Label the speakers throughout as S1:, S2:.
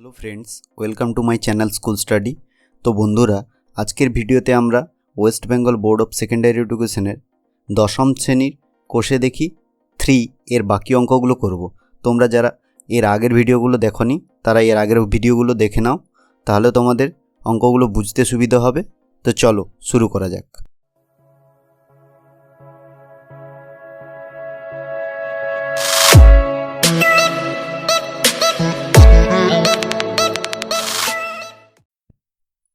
S1: Hello friends, welcome to my channel school study. তো বন্ধুরা, আজকের ভিডিওতে আমরা West Bengal board of secondary এডুকেশনের দশম শ্রেণীর কোষে দেখি 3 এর বাকি অঙ্কগুলো করব। তোমরা যারা এর আগের ভিডিওগুলো দেখোনি তারা এর আগের ভিডিওগুলো দেখে নাও, তাহলে তোমাদের অঙ্কগুলো বুঝতে সুবিধা হবে। তো চলো শুরু করা যাক।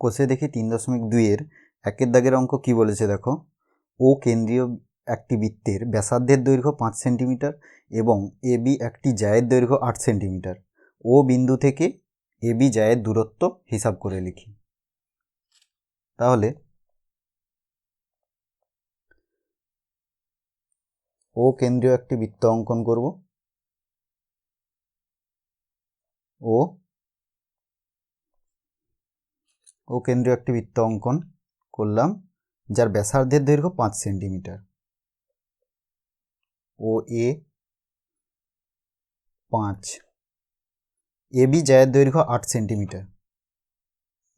S1: কোষে দেখি 3.2 এর একের দাগের অঙ্ক কি বলেছে দেখো। ও কেন্দ্রীয় একটি বৃত্তের ব্যাসার্ধের দৈর্ঘ্য 5 সেন্টিমিটার এবং এবি একটি জায়ের দৈর্ঘ্য 8 সেন্টিমিটার। ও বিন্দু থেকে এবি জায়ের দূরত্ব হিসাব করে লিখি। তাহলে ও কেন্দ্রীয় একটি বৃত্ত অঙ্কন করব। ও কেন্দ্রীয় একটি বৃত্ত অঙ্কন করলাম যার ব্যাসার্ধের দৈর্ঘ্য 5 সেন্টিমিটার। ও এ 5, এবি জায়ের দৈর্ঘ্য 8 সেন্টিমিটার।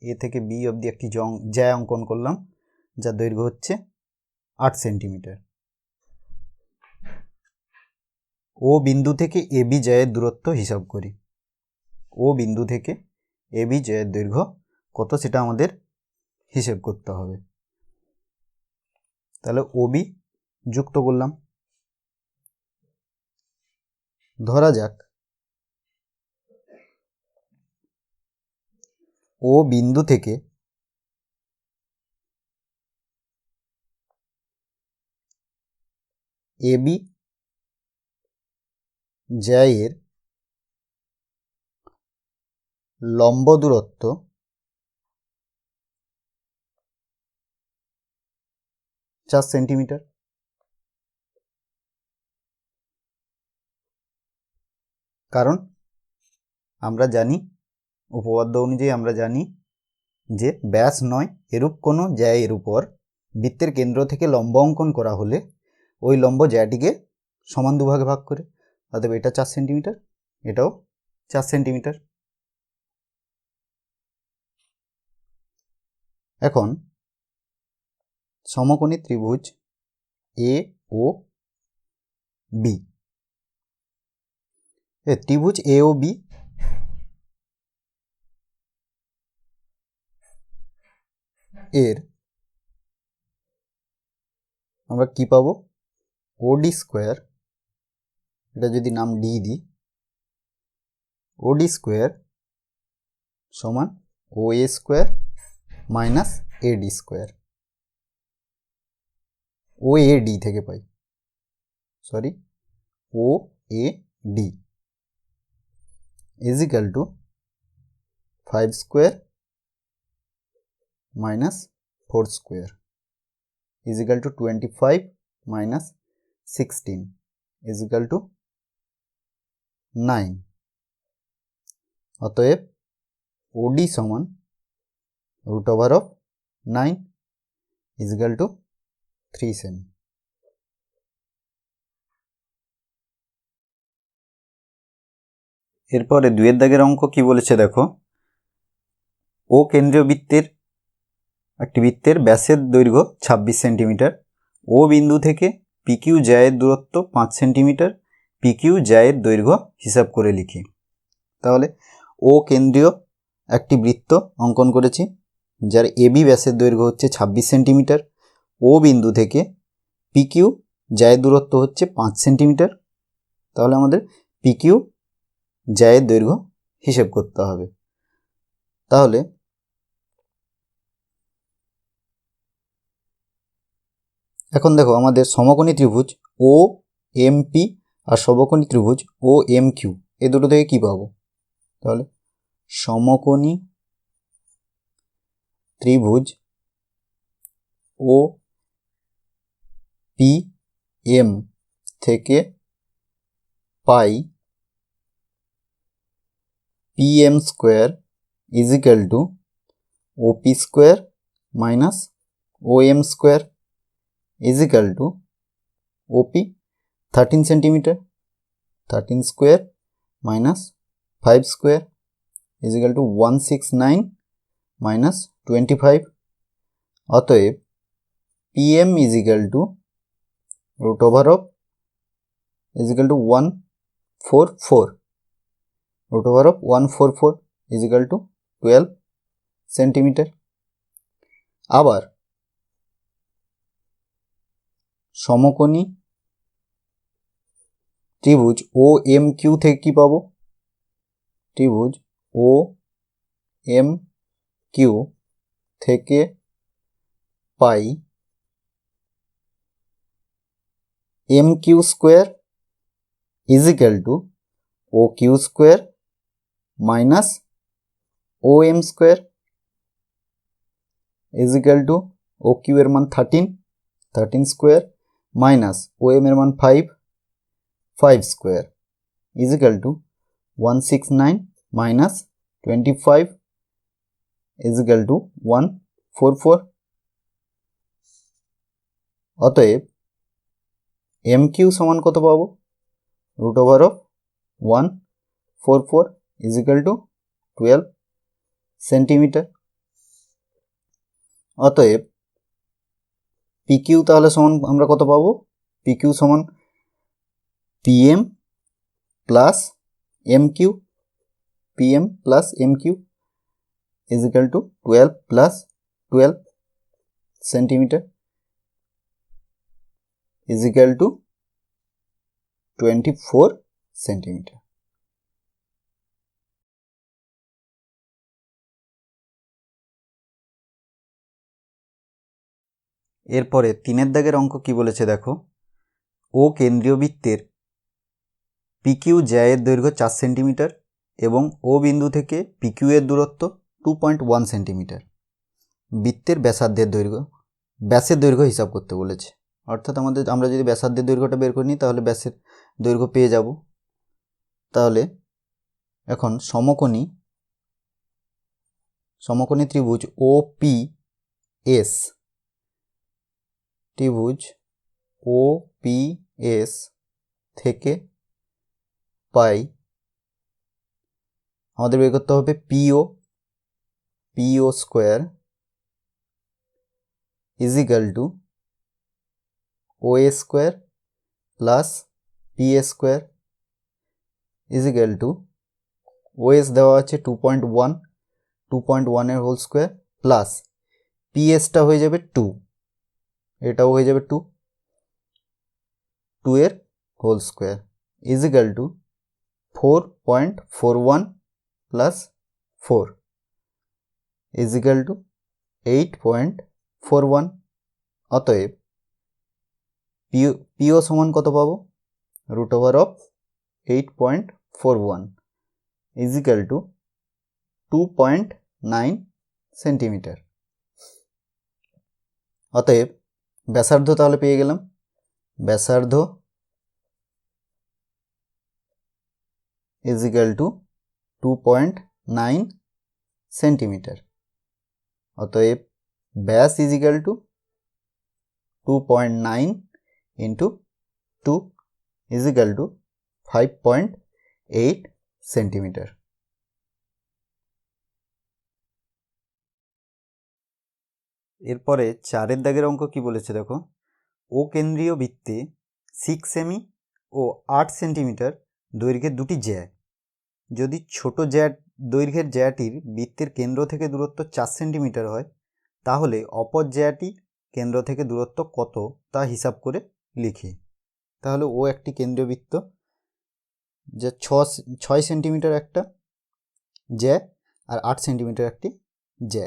S1: এ থেকে বি অবধি একটি জায় অঙ্কন করলাম যার দৈর্ঘ্য হচ্ছে 8 সেন্টিমিটার। ও বিন্দু থেকে এবি জায়ের দূরত্ব হিসাব করি। ও বিন্দু থেকে এবি জায়ের দৈর্ঘ্য কত সেটা আমাদের হিসেব করতে হবে। তাহলে ওবি যুক্ত করলাম। ধরা যাক ও বিন্দু থেকে এবি জায়ের লম্ব দূরত্ব 4 সেন্টিমিটার। কারণ আমরা জানি, উপপাদ্য অনুযায়ী আমরা জানি যে ব্যাস নয় এরূপ কোনো জায়ের উপর বৃত্তের কেন্দ্র থেকে লম্ব অঙ্কন করা হলে ওই লম্ব জায়টিকে সমান দুভাগে ভাগ করে, অতএব এটা 4 সেন্টিমিটার, এটাও 4 সেন্টিমিটার। এখন সমকোণী ত্রিভুজ এ ও বি, ত্রিভুজ এ ও বি এর আমরা কি পাবো? ওডি স্কোয়ার, এটা যদি নাম ডি দিই, ওডি স্কোয়ার সমান O A square minus AD square. O A D থেকে পাই, sorry, O A D is equal to 5 square minus 4 square is equal to 25 minus 16 is equal to 9। অতএব ওডি সমান root over of 9 is equal to 3 সেমি। এরপরে 2 দাগের অঙ্ক কি বলেছে দেখো। ও কেন্দ্রীয় বৃত্তের একটি বৃত্তের ব্যাসের দৈর্ঘ্য 26 সেন্টিমিটার। ও বিন্দু থেকে পিকিউ জায়ের দূরত্ব 5 সেন্টিমিটার। পিকিউ জায়ের দৈর্ঘ্য হিসাব করে লিখি। তাহলে ও কেন্দ্রীয় একটি বৃত্ত অঙ্কন করেছি যার এবি ব্যাসের দৈর্ঘ্য হচ্ছে 26 সেন্টিমিটার। ও বিন্দু থেকে পিকিউ জায়ের দূরত্ব হচ্ছে 5 সেন্টিমিটার। তাহলে আমাদের পিকিউ জায়ের দৈর্ঘ্য হিসেব করতে হবে। তাহলে এখন দেখো, আমাদের সমকোণী ত্রিভুজ ও এম পি আর সমকোণী ত্রিভুজ ও এম কিউ, এ দুটো থেকে কি পাবো? তাহলে সমকোণী ত্রিভুজ ও পি এম থেকে পাই P M square is equal to O P square minus O M square is equal to OP 13 centimetre, 13 square minus 5 square is equal to 169 minus 25। অতএব PM is equal to root over of is equal to 144, root over of 144 is equal to 12 centimetre. আবার সমকোণী ত্রিভুজ OMQ থেকে কি পাবো? ত্রিভুজ OMQ থেকে পাই MQ square is equal two OQ square minus OM square is equal two OQ এর মান 13 স্কোয়ার মাইনাস OM এর মান 5 square is equal to 169 minus 25 is equal to 144। অতএব MQ সমান কত পাবো? Root over of 144 is equal to 12 centimetre. অতএব PQ তাহলে সমান আমরা কত পাবো? PQ সমান PM plus MQ, PM plus MQ is equal to 12 plus 12 centimetre is equal two 24 centimetre. এরপরে 3 দাগের অঙ্ক কি বলেছে দেখো। ও কেন্দ্রীয় বৃত্তের PQ জ্যায়ের দৈর্ঘ্য 4 সেন্টিমিটার এবং ও বিন্দু থেকে PQ এর দূরত্ব 2.1 সেন্টিমিটার। বৃত্তের ব্যাসের দৈর্ঘ্য হিসাব করতে বলেছে। অর্থাৎ আমরা যদি ব্যাসার্ধের দৈর্ঘ্যটা বের করে নিই তাহলে ব্যাসের দৈর্ঘ্য পেয়ে যাব। তাহলে এখন সমকোণী ত্রিভুজ OPS থেকে পাই আমাদের বের করতে হবে PO square is equal two OA square plus PA square is equal two OS দেওয়া আছে 2.1 এর হোল স্কোয়ার প্লাস PSটা হয়ে যাবে 2, এটাও হয়ে যাবে 2 এর whole square is equal to 4.41 plus 4 is equal to 8.41। অতএব PO সমান কত পাবো? Root over of 8.41 is equal to 2.9 centimetre. অতএব ব্যাসার্ধ তাহলে পেয়ে গেলাম। ব্যাসার্ধ ইজ ইকাল টু 2.9 সেন্টিমিটার। অতএব ব্যাস is equal to 2.9 into 2 is equal two 5.8 centimetre. এরপরে 4 দাগের অঙ্ক কি বলেছে দেখো। ও কেন্দ্রীয় বৃত্তে 6 সেমি ও 8 সেন্টিমিটার দৈর্ঘ্যের দুটি জ্যা, যদি ছোট দৈর্ঘ্যের জ্যাটির বৃত্তের কেন্দ্র থেকে দূরত্ব 4 সেন্টিমিটার হয় তাহলে অপর জ্যাটির কেন্দ্র থেকে দূরত্ব কত তা হিসাব করে লিখি। তাহলে ও একটি কেন্দ্রীয় বৃত্ত, যে 6 সেন্টিমিটার একটা জ্যা আর 8 সেন্টিমিটার একটি জ্যা,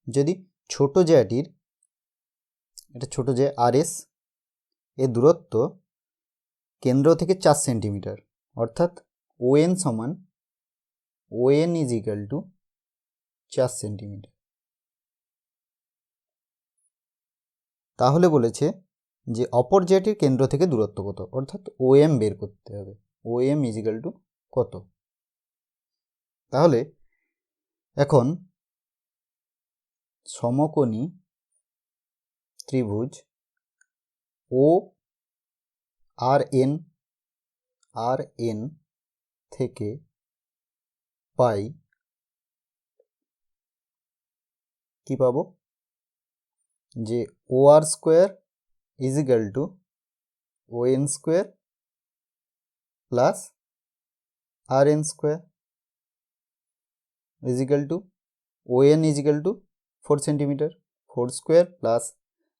S1: যদি ছোট জ্যাটির, এটা ছোট জ্যা RS এর দূরত্ব কেন্দ্র থেকে 4 সেন্টিমিটার, অর্থাৎ ON সমান ON is equal to 4 centimetre. তাহলে বলেছে যে অপর জ্যাটির কেন্দ্র থেকে দূরত্ব কত, অর্থাৎ OM বের করতে হবে। OM ইজ ইকাল টু কত? তাহলে এখন সমকোণী ত্রিভুজ ORN থেকে পাই কি পাবো যে O R square is equal to O N square plus R N square is equal to O N is equal to 4 centimetre, 4 square plus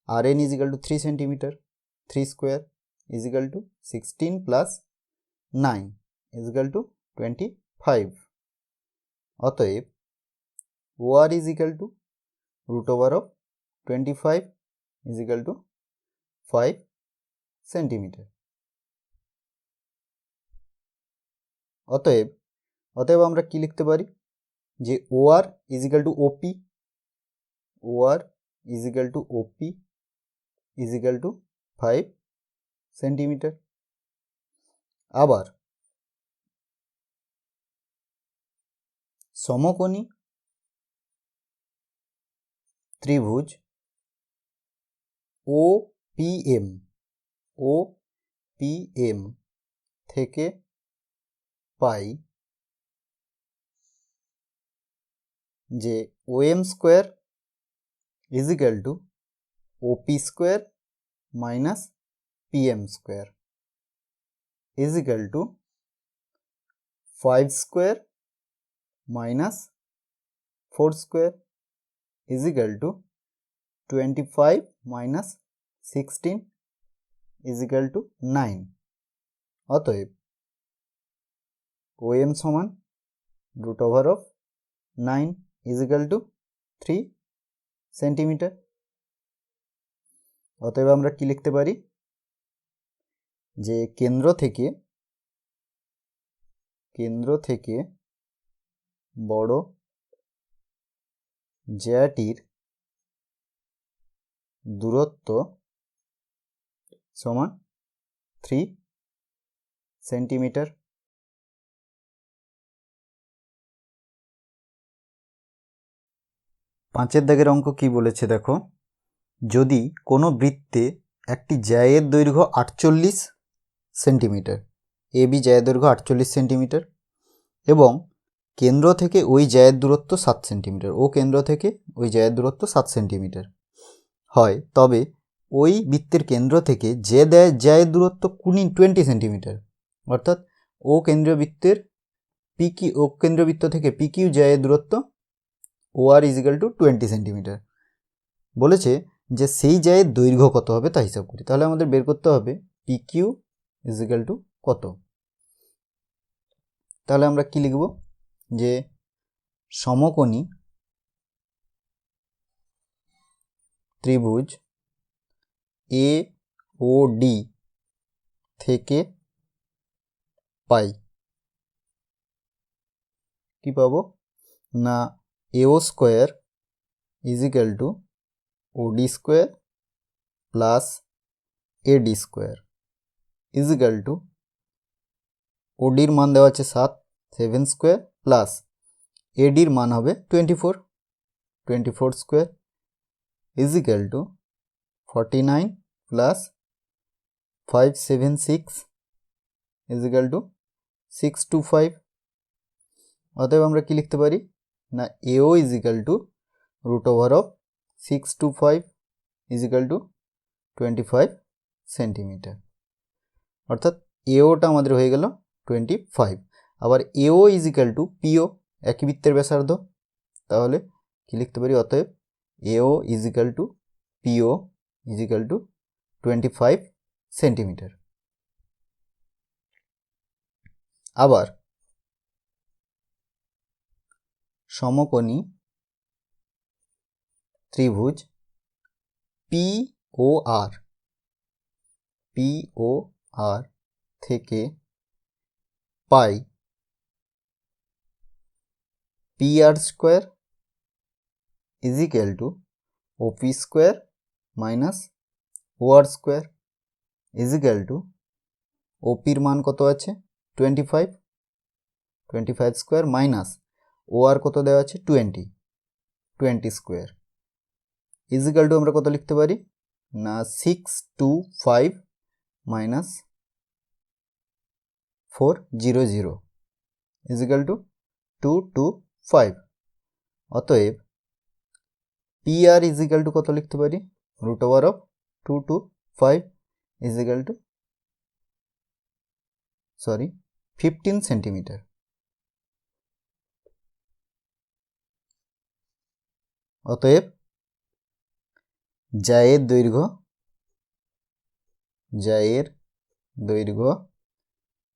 S1: R N is equal to 3 centimetre, 3 square is equal to 16 plus 9 is equal to 25। অতএব O R is equal to root over of 25 is equal to 5 centimetre. অতএব আমরা কি লিখতে পারি যে O R is equal to OP, O R is equal to OP is equal to 5 centimetre. আবার সমকোণী ত্রিভুজ ও পি এম থেকে পাই যে O M square is equal to OP square minus P M square is equal to 5 square minus 4 square is equal to 25 minus 16 is equal to 9। অতএব O M সমান root over of 9 is equal to 3 centimetre. অতএব আমরা কি লিখতে পারি যে কেন্দ্র থেকে বড় জ্যাটির দূরত্ব সমান 3 সেন্টিমিটার। পাঁচের দাগের অঙ্ক কি বলেছে দেখো, যদি কোনো বৃত্তে একটি জ্যায়ের দৈর্ঘ্য 48 সেন্টিমিটার, এ বি জ্যায়ের দৈর্ঘ্য 48 সেন্টিমিটার এবং কেন্দ্র থেকে ওই জ্যায়ের দূরত্ব 7 সেন্টিমিটার, ও কেন্দ্র থেকে ওই জ্যায়ের দূরত্ব 7 সেন্টিমিটার হয়, তবে ওই বৃত্তের কেন্দ্র থেকে যে জ্যায়ের দূরত্ব 20 সেন্টিমিটার, অর্থাৎ ও কেন্দ্রবৃত্তের ও কেন্দ্রবৃত্ত থেকে পি কিউ জ্যায়ের দূরত্ব ও R is equal two 20 centimetre বলেছে যে সেই জ্যায়ের দৈর্ঘ্য কত হবে তা হিসাব করি। তাহলে আমাদের বের করতে হবে P Q is equal to কত। তাহলে আমরা কি লিখব যে সমকোণী ত্রিভুজ এ ও ডি থেকে পাই কি পাবো না AO square is equal to OD square plus AD square is equal to ওডির মান দেওয়া আছে 7 স্কোয়ার প্লাস এডির মান হবে 24 square is equal to 49 plus 576 is equal to 625। অতএব আমরা কি লিখতে পারি না AO is equal to root over of 625 is equal to 25 centimetre, অর্থাৎ এওটা আমাদের হয়ে গেল 25। আবার এও ইজ ইকাল টু পিও, একই বৃত্তের ব্যাসার্ধ, তাহলে কি লিখতে পারি অতএব AO is equal to PO is equal to 25 centimetre. আবার সমকোণী ত্রিভুজ পি ও আর থেকে পাই P R square is equal to OP square minus O R square is equal to ওপির মান কত আছে 25 স্কোয়ার মাইনাস ও আর কত দেওয়া আছে 20 স্কোয়ার ইজ ইকাল টু আমরা কত লিখতে পারি না 625 মাইনাস 400 ইজ ইকাল টু 225। অতএব P R is equal to কত লিখতে পারি, root over of 2 to 5 is equal to 15 centimetre. অতএব জায়ের দৈর্ঘ্য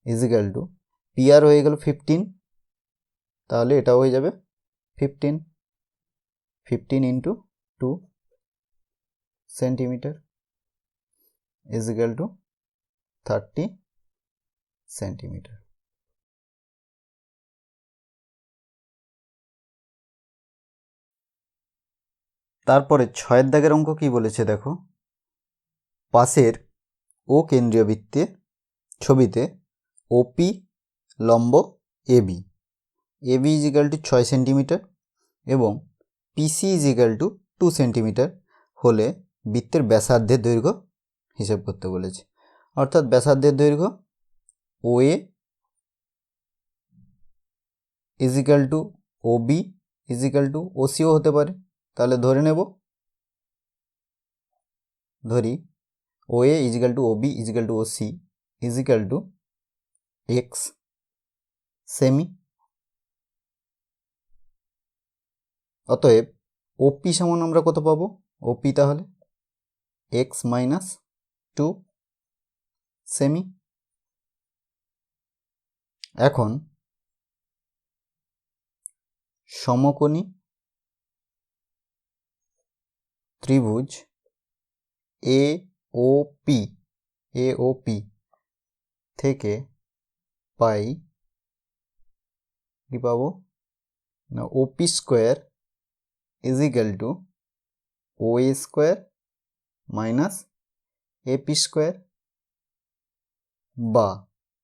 S1: is equal to P R হয়ে গেল 15, তাহলে এটাও হয়ে যাবে 15 into 2 centimetre is equal to 30 centimetre. তারপরে 6 দাগের অঙ্ক কি বলেছে দেখো, পাশের ও কেন্দ্রীয় বৃত্তের ছবিতে ওপি লম্ব AB is equal to 6 centimetre এবং PC is equal to 2 centimetre হলে বৃত্তের ব্যাসার্ধের দৈর্ঘ্য হিসাব করতে বলেছে। অর্থাৎ ব্যাসার্ধের দৈর্ঘ্য OA is equal to OB is equal to ওসিও হতে পারে। তাহলে ধরি OA is equal to OB is equal to OC is equal to x সেমি। অতএব ওপি সমান আমরা কত পাবো, ওপি তাহলে এক্স মাইনাস 2 সেমি। এখন সমকোণী ত্রিভুজ এওপি থেকে পাই কি পাবো না, OP square is equal to OA square minus AP square, বা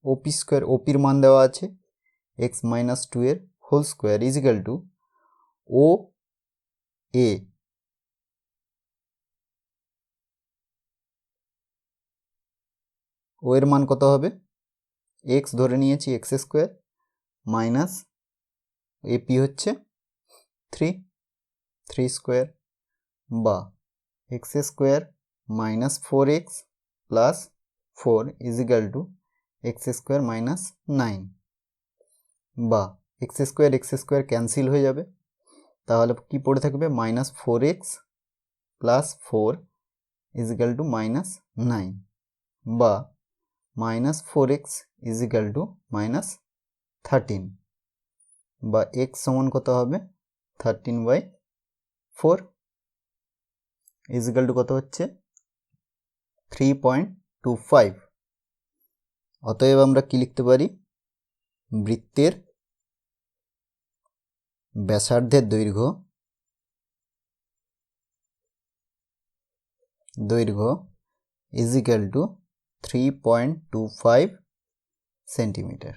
S1: ওপি স্কোয়ার ওপির মান দেওয়া আছে এক্স মাইনাস 2 এর whole square is equal to O A O এর মান কত হবে, এক্স ধরে নিয়েছি এক্স স্কোয়ার মাইনাস এপি হচ্ছে 3 স্কোয়ার, বা x square minus 4x plus 4 is equal to x square minus 9, বা এক্স স্কোয়ার ক্যান্সেল হয়ে যাবে। তাহলে কি পড়ে থাকবে, minus 4x plus 4 is equal two minus 9, বা minus 4x is equal two minus 13, বা এক্স সমান কত হবে 13/4 ইজ ইকাল টু কত হচ্ছে 3.25। অতএব আমরা কি লিখতে পারি, বৃত্তের ব্যাসার্ধের দৈর্ঘ্য ইজ ইকাল টু 3.25 সেন্টিমিটার।